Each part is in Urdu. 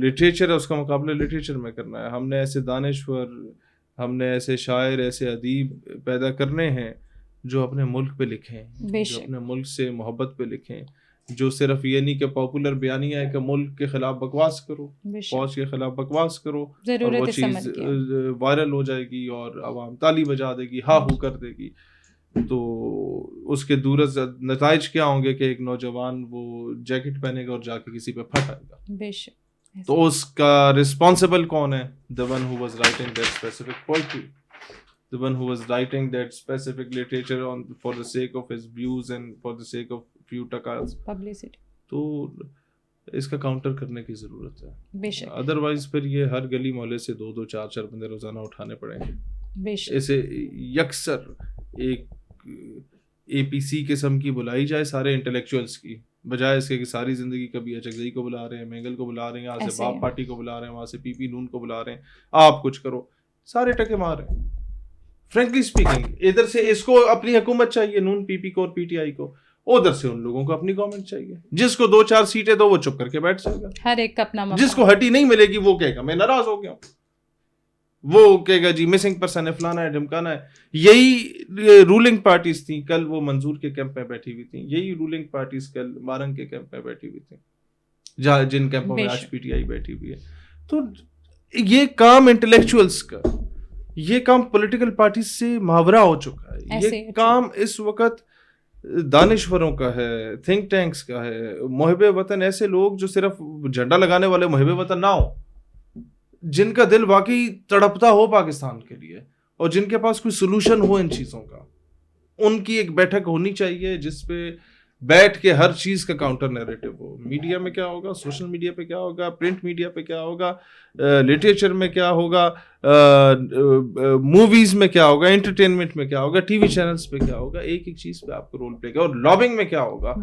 لٹریچر ہے اس کا مقابلہ لٹریچر میں کرنا ہے. ہم نے ایسے دانشور, ہم نے ایسے شاعر, ایسے ادیب پیدا کرنے ہیں جو اپنے ملک پہ لکھیں, جو اپنے ملک سے محبت پہ لکھیں, جو صرف یہ نہیں کہ پاپولر بیانیہ ہے کہ ملک کے خلاف بکواس کرو, فوج کے خلاف بکواس کرو اور وہ چیز وائرل ہو جائے گی اور عوام تالی بجا دے گی, ہا ہو کر دے گی, تو اس کے دورز نتائج کیا ہوں گے کہ ایک نوجوان وہ جیکٹ پہنے گا اور جا کے کسی پہ پھٹ آئے گا. تو اس کا رسپانسبل کون ہے؟ the one who was writing that specific poetry, the one who was writing that specific literature on for the sake of his views and for the sake of few takas publicity. تو اس کا کاؤنٹر کرنے کی ضرورت ہے. بے شک. ادروائز پھر یہ ہر گلی محلے سے 2-2 4-4 بندے روزانہ اٹھانے پڑیں گے. بے شک. اسے یکسر ایک اے پی سی قسم کی بلائی جائے سارے انٹلیکچوئلس کی, بجائے اس کے کہ ساری زندگی کبھی اچکزئی کو بلا رہے ہیں, مینگل کو بلا رہے ہیں, یہاں سے باپ پارٹی کو بلا رہے ہیں, وہاں سے پی پی نون کو بلا رہے ہیں, آپ کچھ کرو, سارے ٹکے مار رہے ہیں. فرینکلی اسپیکنگ, ادھر سے اس کو اپنی حکومت چاہیے نون پی پی کو اور پی ٹی آئی کو, ادھر سے ان لوگوں کو اپنی گورنمنٹ چاہیے. جس کو 2-4 سیٹیں دو وہ چپ کر کے بیٹھ جائے گا, ہر ایک کا اپنا. جس کو ہٹی نہیں ملے گی وہ کہے گا میں ناراض ہو گیا ہوں, وہ کہے گا جی مسنگ پرسن ہے, فلانا ہے, ڈھمکانا ہے. یہی رولنگ پارٹیز تھیں, کل وہ منظور کے کیمپ میں بیٹھی ہوئی تھیں, یہی رولنگ پارٹیز کل وارنگ کے کیمپ میں بیٹھی ہوئی تھیں, جہاں جن کیمپوں میں آج پی ٹی آئی بیٹھی ہوئی ہے. تو یہ کام انٹلیکچوئلس کا, یہ کام پولیٹیکل پارٹیز سے محاورہ ہو چکا ہے. یہ کام اس وقت دانشوروں کا ہے, تھنک ٹینکس کا ہے, محب وطن, ایسے لوگ جو صرف جھنڈا لگانے والے محب وطن نہ ہو, جن کا دل واقعی تڑپتا ہو پاکستان کے لیے اور جن کے پاس کوئی سلوشن ہو ان چیزوں کا, ان کی ایک بیٹھک ہونی چاہیے جس پہ بیٹھ کے ہر چیز کا کاؤنٹر نیریٹو ہو. میڈیا میں کیا ہوگا, سوشل میڈیا پہ کیا ہوگا, پرنٹ میڈیا پہ کیا ہوگا, لٹریچر میں کیا ہوگا, موویز میں کیا ہوگا, انٹرٹینمنٹ میں کیا ہوگا, ٹی وی چینلز پہ کیا ہوگا, ایک ایک چیز پہ آپ کو رول پلے کرے. اور لابنگ میں کیا ہوگا,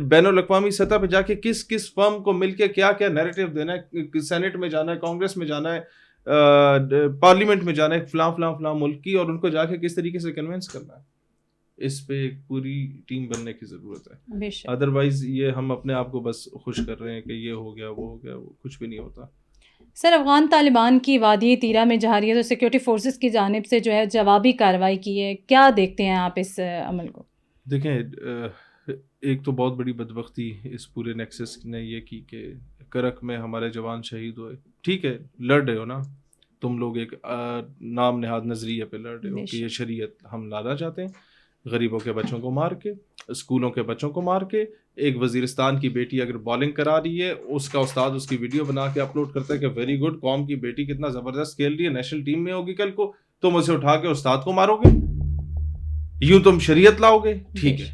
بین الاقوامی سطح پہ جا کے کس کس فرم کو مل کے کیا کیا نیریٹو دینا ہے, سینٹ میں جانا ہے, کانگریس میں جانا ہے, پارلیمنٹ میں جانا ہے, فلاں فلاں فلاں ملک کی, اور ان کو جا کے کس طریقے سے کنونس کرنا ہے. اس پہ ایک پوری ٹیم بننے کی ضرورت ہے. ادروائز یہ ہم اپنے آپ کو بس خوش کر رہے ہیں کہ یہ ہو گیا, وہ ہو گیا, وہ کچھ بھی نہیں ہوتا. سر, افغان طالبان کی وادی طیرہ میں جہریت اور سیکورٹی فورسز کی جانب سے جو ہے جوابی کارروائی کی ہے, کیا دیکھتے ہیں آپ اس عمل کو؟ دیکھیں, ایک تو بہت بڑی بدبختی اس پورے نیکسس نے یہ کی کہ کرک میں ہمارے جوان شہید ہوئے. ٹھیک ہے, لڑ رہے ہو نا تم لوگ, ایک نام نہاد نظریے پہ لڑ رہے ہو کہ یہ شریعت ہم لانا چاہتے ہیں, غریبوں کے بچوں کو مار کے, اسکولوں کے بچوں کو مار کے. ایک وزیرستان کی بیٹی اگر بالنگ کرا رہی ہے, اس کا استاد اس کی ویڈیو بنا کے اپلوڈ کرتا ہے کہ ویری گڈ, قوم کی بیٹی کتنا زبردست کھیل رہی ہے, نیشنل ٹیم میں ہوگی کل کو, تم اسے اٹھا کے استاد کو مارو گے, یوں تم شریعت لاؤ گے. ٹھیک ہے,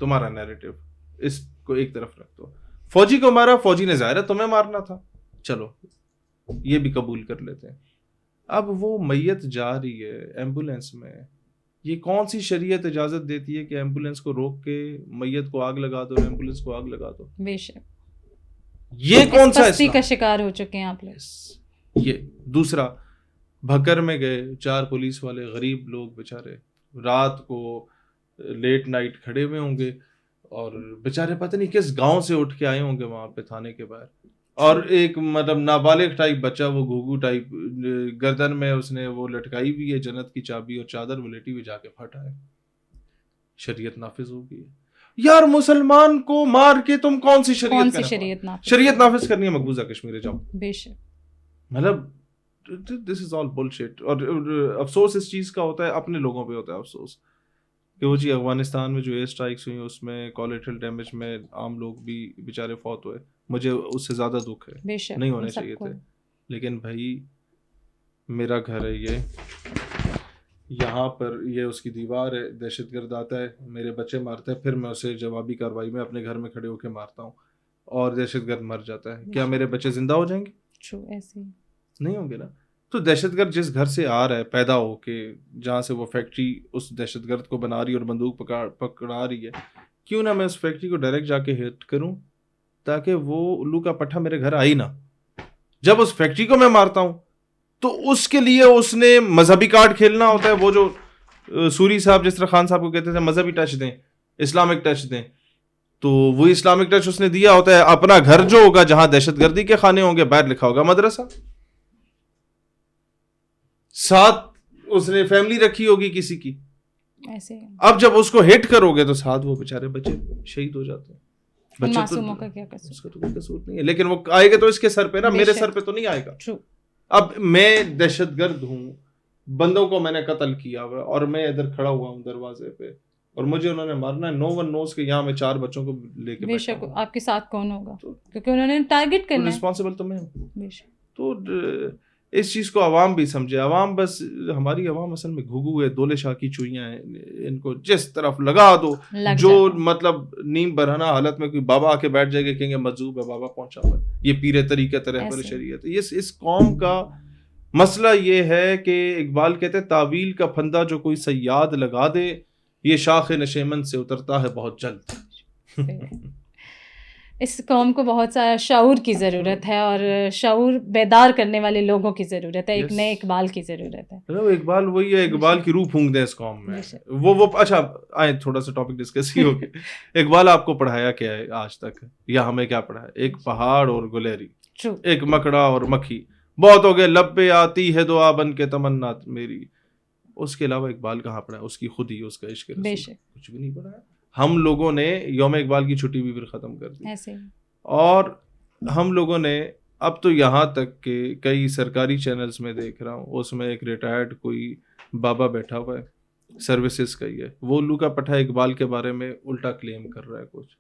تمہارا نیریٹو, اس کو ایک طرف رکھ دو. فوجی کو مارا, فوجی نے ظاہر ہے تمہیں مارنا تھا, چلو یہ بھی قبول کر لیتے ہیں. اب وہ میت جا رہی ہے ایمبولینس میں, یہ کون سی شریعت اجازت دیتی ہے کہ ایمبولینس کو روک کے میت کو آگ لگا دو, ایمبولینس کو آگ لگا دو؟ بے شک, یہ کون سا اسلام کا شکار ہو چکے ہیں آپ لوگ. یہ دوسرا, بھکر میں گئے 4 پولیس والے, غریب لوگ بیچارے رات کو لیٹ نائٹ کھڑے ہوئے ہوں گے, اور بیچارے پتہ نہیں کس گاؤں سے اٹھ کے آئے ہوں گے وہاں پہ تھانے کے باہر, اور ایک مطلب نابالغ ٹائپ بچہ, وہ گھوگو ٹائپ, گردن میں اس نے وہ لٹکائی ہوئی ہے جنت کی چابی اور چادر, وہ لیٹی ہوئی, جا کے پھٹا ہے. شریعت نافذ ہو گئی ہے. یار مسلمان کو مار کے تم کون سی شریعت نافذ کرنی ہے؟ مقبوضہ کشمیر جاؤ. بے شک, مطلب دس از آل بلشٹ. اور افسوس اس چیز کا ہوتا ہے, اپنے لوگوں پہ ہوتا ہے افسوس کہ وہ جی افغانستان میں جو ایئر اسٹرائکس ہوئی اس میں کولیٹرل ڈیمیج میں عام لوگ بھی بیچارے فوت ہوئے. مجھے اس سے زیادہ دکھ ہے, نہیں ہونے چاہیے تھے, لیکن بھائی میرا گھر ہے یہ, یہاں پر یہ اس کی دیوار ہے, دہشت گرد آتا ہے میرے بچے مارتا ہے, پھر میں اسے جوابی کارروائی میں اپنے گھر میں کھڑے ہو کے مارتا ہوں اور دہشت گرد مر جاتا ہے. کیا میرے بچے زندہ ہو جائیں گے؟ ایسے نہیں ہوں گے نا. تو دہشت گرد جس گھر سے آ رہا ہے پیدا ہو کے, جہاں سے وہ فیکٹری اس دہشت گرد کو بنا رہی ہے اور بندوق پکڑا رہی ہے, کیوں نہ میں اس فیکٹری کو ڈائریکٹ جا کے ہٹ کروں تاکہ وہ الو کا پٹھا میرے گھر آئی نہ. جب اس فیکٹری کو میں مارتا ہوں تو اس کے لیے اس نے مذہبی کارڈ کھیلنا ہوتا ہے, وہ جو سوری صاحب جس طرح خان صاحب کو کہتے تھے مذہبی ٹچ دیں, اسلامک ٹچ دیں. تو وہی اسلامک ٹچ اس نے دیا ہوتا ہے. اپنا گھر جو ہوگا جہاں دہشت گردی کے خانے ہوں گے, باہر لکھا ہوگا مدرسہ. ساتھ اس نے فیملی رکھی ہوگی کسی کی. ایسے اب جب اس کو ہٹ کرو گے تو ساتھ وہ بیچارے بچے شہید ہو جاتے ہیں. معصوموں کا کیا قصور؟ اس کا تو کوئی قصور نہیں ہے, لیکن وہ آئے گا تو اس کے سر پہ نا, میرے سر پہ تو نہیں آئے گا. اب میں دہشت گرد ہوں, بندوں کو میں نے قتل کیا ہوا اور میں ادھر کھڑا ہوا ہوں دروازے پہ اور مجھے انہوں نے مارنا ہے. نو ون نوز کہ یہاں میں 4 بچوں کو لے کے بے شک آپ کے ساتھ کون ہوگا, کیونکہ انہوں نے ٹارگٹ کرنا ہے. رسپانسبل تو میں ہوں. بے شک. تو اس چیز کو عوام بھی سمجھے. عوام بس ہماری عوام اصل میں گھگو ہے, دولے شاہ کی چوئیاں ہیں. ان کو جس طرف لگا دو, جو مطلب نیم برہنہ حالت میں کوئی بابا آ کے بیٹھ جائے گا, کہیں گے مجذوب ہے, بابا پہنچا ہوا ہے, یہ پیر طریقت رہبر شریعت. اس قوم کا مسئلہ یہ ہے کہ اقبال کہتے ہیں تعویل کا پھندا جو کوئی صیاد لگا دے, یہ شاخ نشیمن سے اترتا ہے بہت جلد. اس قوم کو بہت سارا شعور کی ضرورت ہے, اور شعور بیدار کرنے والے لوگوں کی ضرورت ہے. ایک نئے اقبال کی ضرورت ہے. اقبال وہی ہے, اقبال کی روح پھونک دیں اس قوم میں. وہ اچھا آئے تھوڑا سا ٹاپک ڈسکس ہی ہو گیا. اقبال آپ کو پڑھایا کیا ہے آج تک, یا ہمیں کیا پڑھایا؟ ایک پہاڑ اور گلیری, ایک مکڑا اور مکھی, بہت ہو گئے لب پہ آتی ہے دعا بن کے تمنا میری. اس کے علاوہ اقبال کہاں پڑھا؟ اس کی خود ہی, اس کا عشق رسول, کچھ بھی نہیں پڑھا. ہم لوگوں نے یوم اقبال کی چھٹی بھی پھر ختم کر دی ایسے, اور ہم لوگوں نے اب تو یہاں تک کہ کئی سرکاری چینلز میں دیکھ رہا ہوں, اس میں ایک ریٹائرڈ کوئی بابا بیٹھا ہوا ہے, سروسز کا ہی ہے, وہ الو کا پٹھا اقبال کے بارے میں الٹا کلیم کر رہا ہے کچھ.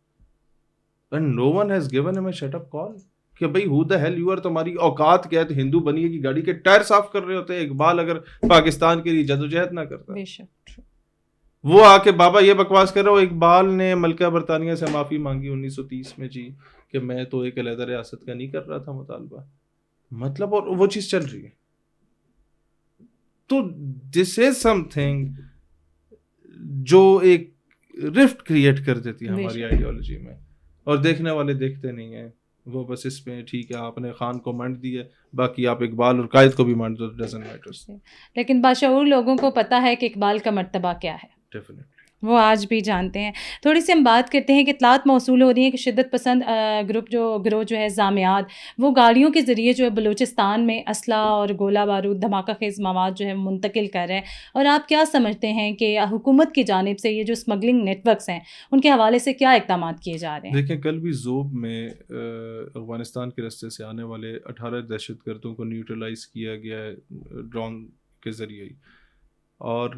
And no one has given ہم اے شٹ اپ کال کہ بھائی who the hell you are, تمہاری اوقات کیا ہے؟ تو ہندو بنیے کی گاڑی کے ٹائر صاف کر رہے ہوتے ہیں. اقبال اگر پاکستان کے لیے جدوجہد نہ کرتا, وہ آ کے بابا یہ بکواس کر رہا ہو. اقبال نے ملکہ برطانیہ سے معافی مانگی 1930 میں جی, کہ میں تو ایک علیحدہ ریاست کا نہیں کر رہا تھا مطالبہ, مطلب, اور وہ چیز چل رہی ہے. تو دس از سم تھنگ جو ایک رفٹ کریٹ کر دیتی ہے ہماری آئیڈیالوجی میں, اور دیکھنے والے دیکھتے نہیں ہیں. وہ بس اس میں ٹھیک ہے آپ نے خان کو منڈ دی ہے, باقی آپ اقبال اور قائد کو بھی منڈ دو, ڈزنٹ میٹر. لیکن باشعور لوگوں کو پتہ ہے کہ اقبال کا مرتبہ کیا ہے, وہ آج بھی جانتے ہیں. تھوڑی سی ہم بات کرتے ہیں کہ اطلاعات موصول ہو رہی ہیں کہ شدت پسند گروہ جو ہے زامیات, وہ گاڑیوں کے ذریعے جو ہے بلوچستان میں اسلحہ اور گولہ بارود دھماکہ خیز مواد جو ہے منتقل کر رہے ہیں. اور آپ کیا سمجھتے ہیں کہ حکومت کی جانب سے یہ جو اسمگلنگ نیٹ ورکس ہیں ان کے حوالے سے کیا اقدامات کیے جا رہے ہیں؟ دیکھیں, کل بھی ذوب میں افغانستان کے راستے سے آنے والے 18 دہشت گردوں کو نیوٹرلائز کیا گیا ہے ڈرون کے ذریعے ہی. اور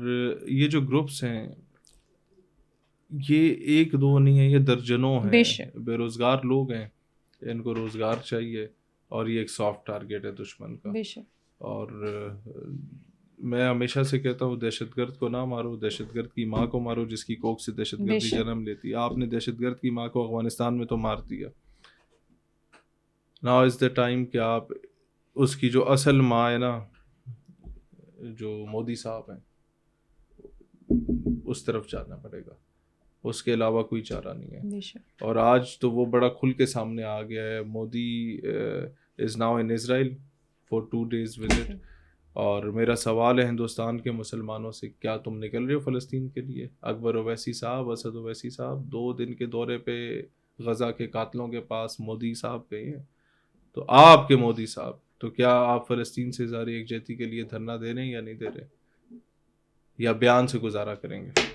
یہ جو گروپس ہیں یہ ایک دو نہیں ہے, یہ درجنوں ہیں. بے روزگار لوگ ہیں, ان کو روزگار چاہیے, اور یہ ایک سافٹ ٹارگیٹ ہے دشمن کا. اور میں ہمیشہ سے کہتا ہوں دہشت گرد کو نہ مارو, دہشت گرد کی ماں کو مارو جس کی کوکھ سے دہشت گردی جنم لیتی ہے. آپ نے دہشت گرد کی ماں کو افغانستان میں تو مار دیا. ناؤ از دا ٹائم کہ آپ اس کی جو اصل ماں ہے نا, جو مودی صاحب ہیں, اس طرف جانا پڑے گا. اس کے علاوہ کوئی چارہ نہیں ہے. اور آج تو وہ بڑا کھل کے سامنے آ گیا ہے. Modi is now in Israel for 2 days visit. اور میرا سوال ہے ہندوستان کے مسلمانوں سے, کیا تم نکل رہے ہو فلسطین کے لیے؟ اکبر اویسی صاحب, اسد اویسی صاحب 2 دن کے دورے پہ غزہ کے قاتلوں کے پاس مودی صاحب گئے ہیں. تو آپ کے مودی صاحب, تو کیا آپ فلسطین سے اظہار یکجہتی کے لیے دھرنا دے رہے ہیں یا نہیں دے رہے, یا بیان سے گزارا کریں گے؟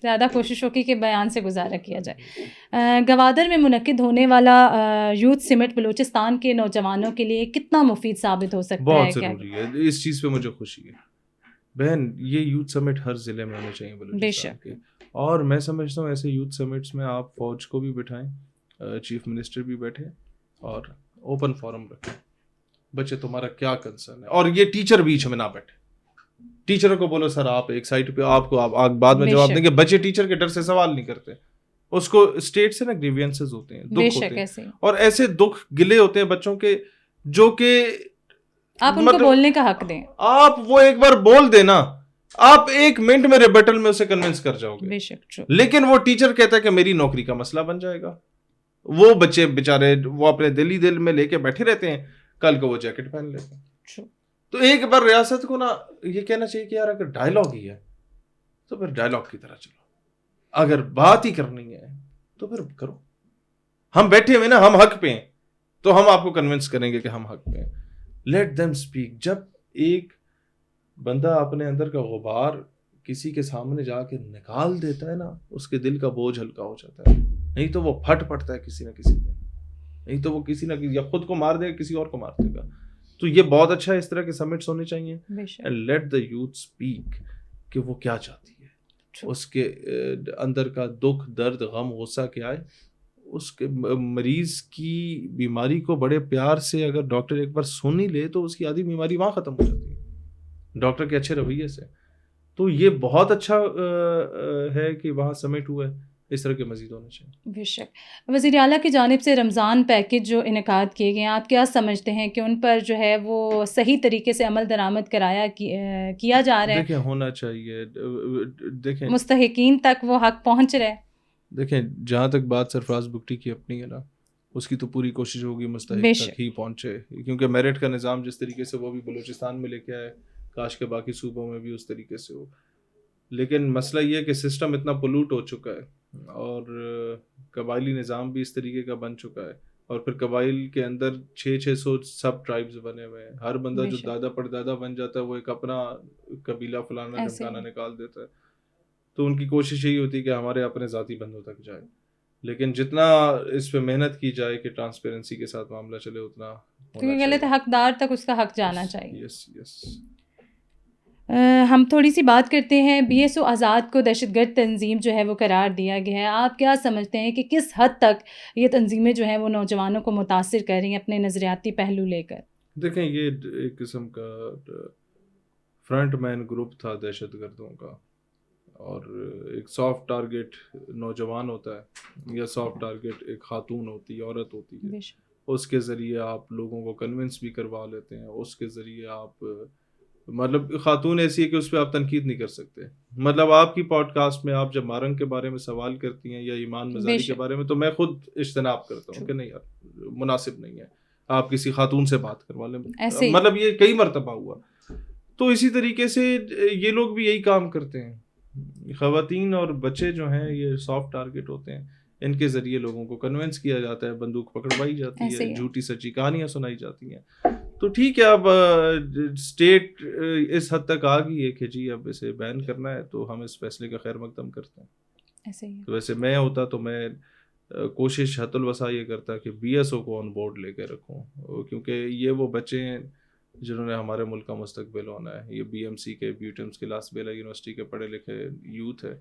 زیادہ کوشش ہوگی کہ بیان سے گزارا کیا جائے. گوادر میں منعقد ہونے والا یوتھ سمٹ بلوچستان کے نوجوانوں کے لیے کتنا مفید ثابت ہو سکتا ہے؟ بہت ضروری ہے. اس چیز پہ مجھے خوشی ہے بہن, یہ یوتھ سمٹ ہر ضلع میں ہونے چاہیے بلوچستان کے. اور میں سمجھتا ہوں ایسے یوتھ سمٹس میں آپ فوج کو بھی بٹھائیں, چیف منسٹر بھی بیٹھے, اور اوپن فورم رکھیں. بچے تمہارا کیا کنسرن ہے, اور یہ ٹیچر بیچ میں نہ بیٹھے. ٹیچروں کو بولو سر آپ ایک سائٹ پہ, آپ کو آپ بعد میں جواب دیں گے. بچے ٹیچر کے ڈر سے سوال نہیں کرتے. اس کو اسٹیٹ سے نا گریوینسز ہوتے ہیں, دکھ ہوتے ہیں, اور ایسے دکھ گلے ہوتے ہیں بچوں کے جو کہ آپ ان کو بولنے کا حق دیں. آپ وہ ایک بار بول دینا, آپ 1 منٹ میں ریبٹل میں اسے کنونس کر جاؤ گے. لیکن وہ ٹیچر کہتا ہے کہ میری نوکری کا مسئلہ بن جائے گا. وہ بچے بےچارے وہ اپنے دل میں لے کے بیٹھے رہتے ہیں, کل کو وہ جیکٹ پہن لیتے ہیں. تو ایک بار ریاست کو نا یہ کہنا چاہیے کہ یار اگر ڈائلاگ ہی ہے تو پھر ڈائلاگ کی طرح چلو. اگر بات ہی کرنی ہے تو پھر کرو. ہم بیٹھے ہوئے نا, ہم حق پہ ہیں, تو ہم آپ کو کنونس کریں گے کہ ہم حق پہ ہیں. Let them speak. جب ایک بندہ اپنے اندر کا غبار کسی کے سامنے جا کے نکال دیتا ہے نا, اس کے دل کا بوجھ ہلکا ہو جاتا ہے. نہیں تو وہ پھٹ پڑتا ہے کسی نہ کسی دن, نہیں تو وہ کسی نہ کسی یا خود کو مار دے گا, کسی اور کو مار دے گا. تو یہ بہت اچھا ہے, اس طرح کے سمٹس ہونے چاہیے. And let the youth speak کہ وہ کیا چاہتی ہے, اس کے اندر کا دکھ, درد, غم, غصہ کیا ہے. اس کے مریض کی بیماری کو بڑے پیار سے اگر ڈاکٹر ایک بار سن ہی لے تو اس کی آدھی بیماری وہاں ختم ہو جاتی ہے ڈاکٹر کے اچھے رویے سے. تو یہ بہت اچھا ہے کہ وہاں سمٹ ہوا ہے. اس طرح کے مزید ہونا چاہیے. بے شک. وزیر اعلیٰ کی جانب سے رمضان پیکیج جو انعقاد کیے گئے ہیں, آپ کیا سمجھتے ہیں کہ ان پر جو ہے وہ صحیح طریقے سے عمل درآمد کیا جا رہا ہے؟ دیکھیں ہونا چاہیے. دیکھیں مستحقین تک وہ حق پہنچ رہا ہے؟ دیکھیں جہاں تک بات سرفراز بگٹی کی اپنی ہے نا, اس کی تو پوری کوشش ہوگی مستحق تک ہی پہنچے, کیونکہ میرٹ کا نظام جس طریقے سے وہ بھی بلوچستان میں لے کے آئے, کاش کے باقی صوبوں میں بھی اس طریقے سے ہو. لیکن مسئلہ یہ ہے کہ سسٹم اتنا پولوٹ ہو چکا ہے اور قبائلی نظام بھی اس طریقے کا بن چکا ہے, اور پھر قبائل کے اندر 600 سب ٹرائبز بنے ہوئے ہیں. ہر بندہ جو دادا پردادا بن جاتا ہے وہ ایک اپنا قبیلہ فلانا ڈھمکانا نکال دیتا ہے. تو ان کی کوشش یہی ہوتی ہے کہ ہمارے اپنے ذاتی بندوں تک جائے. لیکن جتنا اس پہ محنت کی جائے کہ ٹرانسپیرنسی کے ساتھ معاملہ چلے, اتنا کیونکہ غلط حقدار تک اس کا حق جانا چاہیے. یس. ہم تھوڑی سی بات کرتے ہیں. بی ایس او آزاد کو دہشت گرد تنظیم جو ہے وہ قرار دیا گیا ہے. آپ کیا سمجھتے ہیں کہ کس حد تک یہ تنظیمیں جو ہیں وہ نوجوانوں کو متاثر کر رہی ہیں اپنے نظریاتی پہلو لے کر؟ دیکھیں یہ ایک قسم کا فرنٹ مین گروپ تھا دہشت گردوں کا, اور ایک سافٹ ٹارگیٹ نوجوان ہوتا ہے یا سافٹ ٹارگیٹ ایک خاتون ہوتی ہے, عورت ہوتی ہے. اس کے ذریعے آپ لوگوں کو کنونس بھی کروا لیتے ہیں. اس کے ذریعے آپ مطلب خاتون ایسی ہے کہ اس پہ آپ تنقید نہیں کر سکتے. مطلب آپ کی پوڈ کاسٹ میں آپ جب مارنگ کے بارے میں سوال کرتی ہیں یا ایمان مزاری کے بارے میں, تو میں خود اجتناب کرتا ہوں کہ نہیں یار مناسب نہیں ہے, آپ کسی خاتون سے بات کروا لیں. مطلب یہ کئی مرتبہ ہوا. تو اسی طریقے سے یہ لوگ بھی یہی کام کرتے ہیں. خواتین اور بچے جو ہیں یہ سافٹ ٹارگیٹ ہوتے ہیں, ان کے ذریعے لوگوں کو کنونس کیا جاتا ہے, بندوق پکڑوائی جاتی ہے, جھوٹی سچی کہانیاں سنائی جاتی ہیں. تو ٹھیک ہے, اب اسٹیٹ اس حد تک آ گئی ہے کہ جی اب اسے بین کرنا ہے, تو ہم اس فیصلے کا خیر مقدم کرتے ہیں. ایسے ہی. تو ویسے میں ہوتا تو میں کوشش حت الوسع یہ کرتا کہ بی ایس او کو آن بورڈ لے کے رکھوں, کیونکہ یہ وہ بچے ہیں جنہوں نے ہمارے ملک کا مستقبل ہونا ہے. یہ بی ایم سی کے بیوٹمس کے لاس بیلا یونیورسٹی کے پڑھے لکھے یوتھ ہے.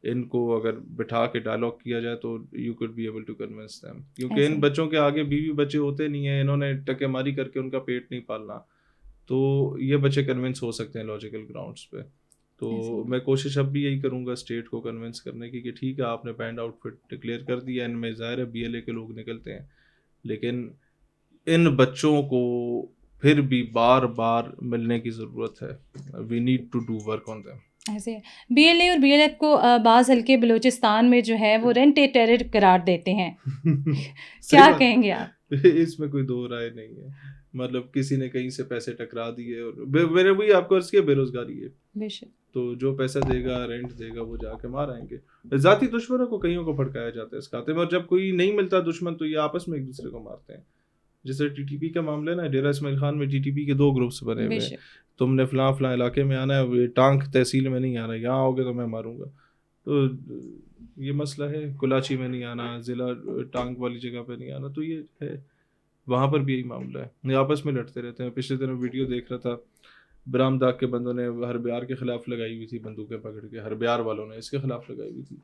ان کو اگر بٹھا کے ڈائلاگ کیا جائے تو you could be able to convince them, کیونکہ ان بچوں کے آگے بیوی بچے ہوتے نہیں ہیں, انہوں نے ٹکے ماری کر کے ان کا پیٹ نہیں پالنا, تو یہ بچے کنونس ہو سکتے ہیں لاجیکل گراؤنڈس پہ. تو میں کوشش اب بھی یہی کروں گا اسٹیٹ کو کنونس کرنے کی کہ ٹھیک ہے آپ نے بینڈ آؤٹ فٹ ڈکلیئر کر دیا, ان میں ظاہر ہے بی ایل اے کے لوگ نکلتے ہیں, لیکن ان بچوں کو پھر بھی بار بار ملنے کی ضرورت ہے. We need to do work on them. ایسے بی ایل اے اور بی ایل ایف کو بعض حلقے بلوچستان میں جو ہے وہ رینٹ اے ٹیرر قرار دیتے ہیں. کیا کہیں گے آپ؟ اس میں کوئی دو رائے نہیں ہے. مطلب کسی نے کہیں سے پیسے ٹکرا دیے, اور میرے وہی آپ کو عرض کیا بے روزگاری ہے, بے شک, تو جو پیسہ دے گا رینٹ دے گا وہ جا کے مار آئیں گے. ذاتی دشمنوں کو کئیوں کو بھڑکایا جاتا ہے اس کھاتے میں, اور جب کوئی نہیں ملتا دشمن تو یہ آپس میں ایک دوسرے کو مارتے ہیں. جیسے ٹی ٹی پی کا معاملہ ہے نا, ڈیرہ اسماعیل خان میں ٹی ٹی پی کے 2 گروپس بنے ہوئے ہیں. تم نے فلاں علاقے میں آنا ہے, ٹانک تحصیل میں نہیں آنا, یہاں آؤ گے تو میں ماروں گا. تو یہ مسئلہ ہے. کلاچی میں نہیں آنا, ضلع ٹانک والی جگہ پہ نہیں آنا, تو یہ ہے. وہاں پر بھی یہی معاملہ ہے, یہ آپس میں لڑتے رہتے ہیں. پچھلے دنوں ویڈیو دیکھ رہا تھا, برام داغ کے بندوں نے ہر بیار کے خلاف لگائی ہوئی تھی بندوقیں پکڑ کے, ہر بیار والوں نے اس کے خلاف لگائی ہوئی تھی.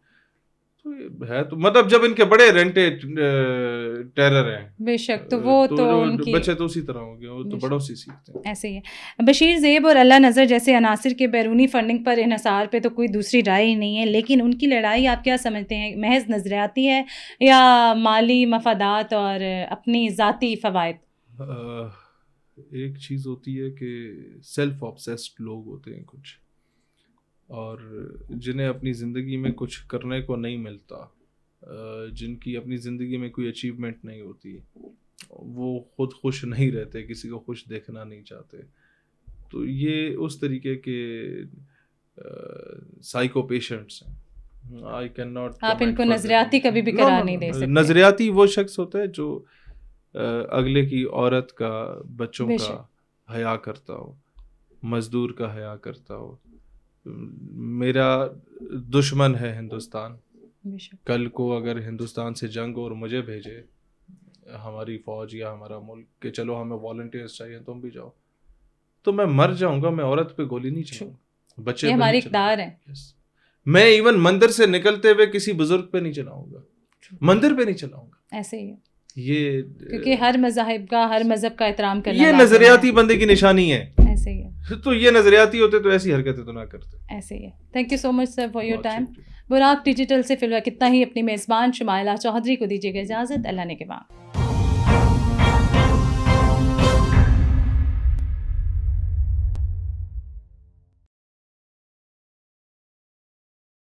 تو یہ ہے, تو مطلب جب ان کے بڑے رینٹے ٹیرر ہیں بے شک, تو وہ تو ان کی بچے تو اسی طرح ہوں گے, وہ تو بڑوں سے سیکھتے ہیں. ایسے ہی ہے. بشیر زیب اور اللہ نظر جیسے عناصر کے بیرونی فنڈنگ پر انحصار پہ تو کوئی دوسری رائے ہی نہیں ہے, لیکن ان کی لڑائی آپ کیا سمجھتے ہیں, محض نظریاتی ہے یا مالی مفادات اور اپنی ذاتی فوائد؟ ایک چیز ہوتی ہے کہ سیلف آبسیسڈ لوگ ہوتے ہیں کچھ, اور جنہیں اپنی زندگی میں کچھ کرنے کو نہیں ملتا, جن کی اپنی زندگی میں کوئی اچیومنٹ نہیں ہوتی, وہ خود خوش نہیں رہتے, کسی کو خوش دیکھنا نہیں چاہتے. تو یہ اس طریقے کے سائیکو پیشنٹس ہیں. I cannot آپ ان comment کو further. نظریاتی کبھی بھی No, قرار no, نہیں دے no. سکتے. نظریاتی وہ شخص ہوتا ہے جو اگلے کی عورت کا، بچوں بے کا شک. حیا کرتا ہو، مزدور کا حیا کرتا ہو. میرا دشمن ہے ہندوستان، بے شک. کل کو اگر ہندوستان سے جنگ اور مجھے بھیجے ہماری فوج یا ہمارا ملک کہ چلو ہمیں والنٹیئرس چاہیے تم بھی جاؤ، تو میں مر جاؤں گا. میں عورت پہ گولی نہیں چلاؤں گا، بچے یہ پہ ہماری نہیں چلاؤں اقدار گا. ہے. Yes. میں ایون مندر سے نکلتے ہوئے کسی بزرگ پہ نہیں چلاؤں گا، مندر پہ نہیں چلاؤں گا. ایسے ہی ہے، یہ کیونکہ ہر مذہب کا، ہر مذہب کا احترام کرنا یہ لازم نظریاتی ہے. بندے کی نشانی ہے. ایسے ہی ہے، تو یہ نظریاتی ہوتے تو ایسی حرکتیں تو نہ کرتے. ایسے ہی ہے. Thank you so much sir for your بہت ٹائم. شکریہ. براق ڈیجیٹل سے فی الوقت اتنا ہی. اپنی میزبان شمائلہ چودھری کو دیجیے گا اجازت. اللہ نے کے بعد.